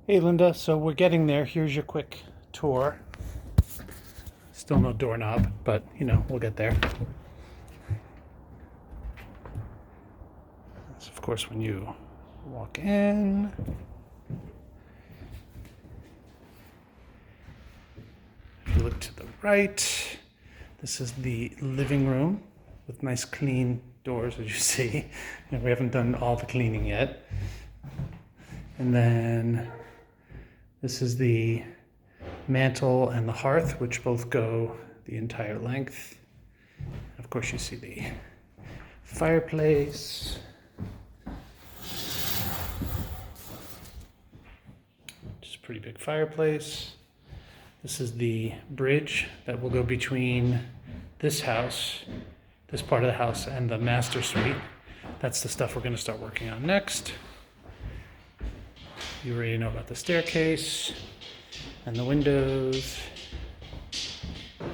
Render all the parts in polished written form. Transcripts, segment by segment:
Hey Linda, so we're getting there. Here's your quick tour. Still no doorknob, but we'll get there. That's of course when you walk in. If you look to the right, this is the living room with nice clean doors, as you see. We haven't done all the cleaning yet. And then this is the mantle and the hearth, which both go the entire length. Of course, you see the fireplace. Just a pretty big fireplace. This is the bridge that will go between this house, this part of the house, and the master suite. That's the stuff we're going to start working on next. You already know about the staircase and the windows. And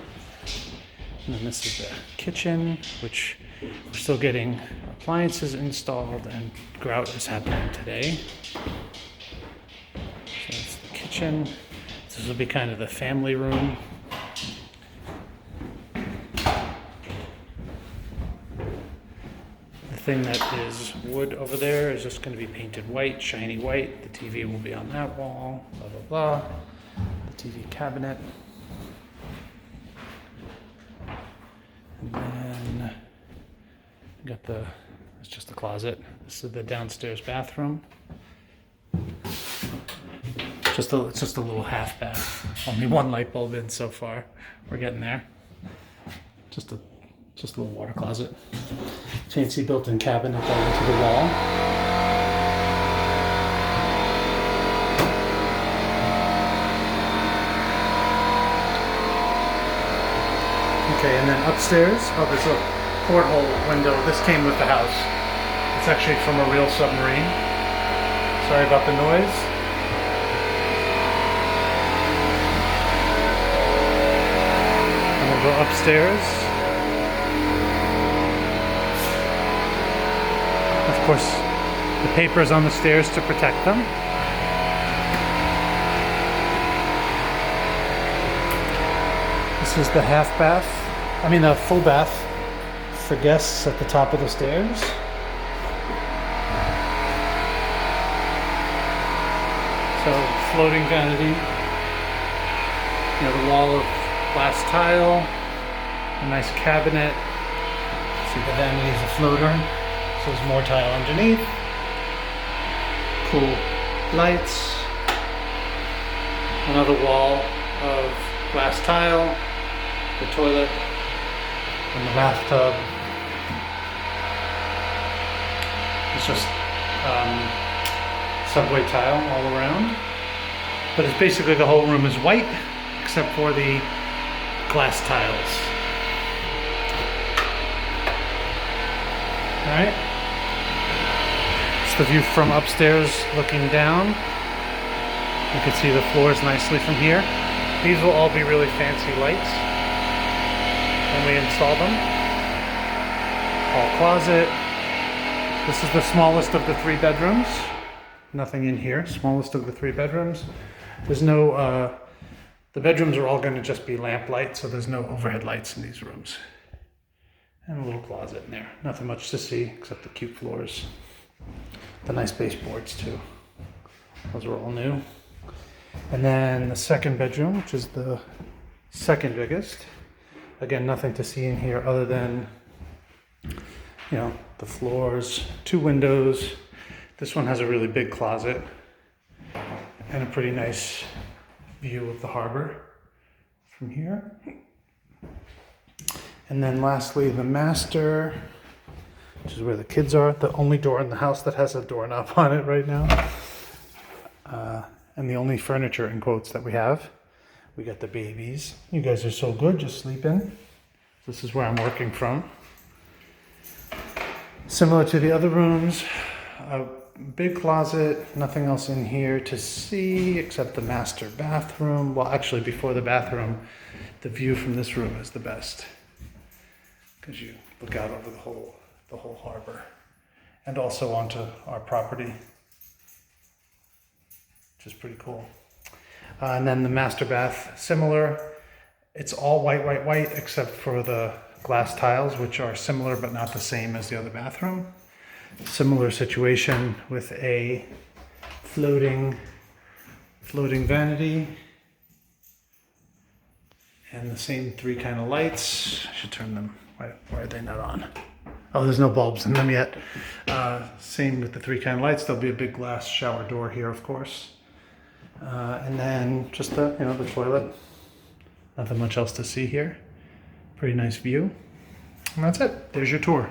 then this is the kitchen, which we're still getting appliances installed, and grout is happening today. So that's the kitchen. This will be kind of the family room. The thing that is wood over there is just going to be painted white, shiny white. The TV will be on that wall, blah, blah, blah. The TV cabinet. And then it's just a closet. This is the downstairs bathroom. It's just a little half bath. Only one light bulb in so far. We're getting there. Just a little water closet. Fancy built-in cabinet going to the wall. Okay, and then upstairs, there's a porthole window. This came with the house. It's actually from a real submarine. Sorry about the noise. And we'll go upstairs. Of course, the paper is on the stairs to protect them. This is the the full bath for guests at the top of the stairs. So, floating vanity. The wall of glass tile, a nice cabinet. See, the vanity is a floater. So there's more tile underneath. Cool lights. Another wall of glass tile. The toilet and the bathtub. It's just subway tile all around. But it's basically the whole room is white except for the glass tiles. Alright. It's the view from upstairs looking down. You can see the floors nicely from here. These will all be really fancy lights when we install them. Hall closet. This is the smallest of the 3 bedrooms. Nothing in here. Smallest of the 3 bedrooms. There's no, the bedrooms are all going to just be lamp lights, so there's no overhead lights in these rooms. And a little closet in there. Nothing much to see except the cute floors. The nice baseboards too. Those are all new. And then the second bedroom, which is the second biggest. Again, nothing to see in here other than, the floors, 2 windows. This one has a really big closet and a pretty nice view of the harbor from here. And then lastly, the master, which is where the kids are. The only door in the house that has a doorknob on it right now. And the only furniture, in quotes, that we have. We got the babies. You guys are so good, just sleeping. This is where I'm working from. Similar to the other rooms, a big closet, nothing else in here to see except the master bathroom. Well, actually, before the bathroom, the view from this room is the best because you look out over the whole harbor and also onto our property. which is pretty cool. And then the master bath, similar. It's all white, white, white, except for the glass tiles, which are similar but not the same as the other bathroom. Similar situation with a floating vanity. And the same 3 kind of lights. I should turn them. Why are they not on? Oh, there's no bulbs in them yet. Same with the 3 kind of lights. There'll be a big glass shower door here, of course. And then just the toilet. Nothing much else to see here. Pretty nice view. And that's it. There's your tour.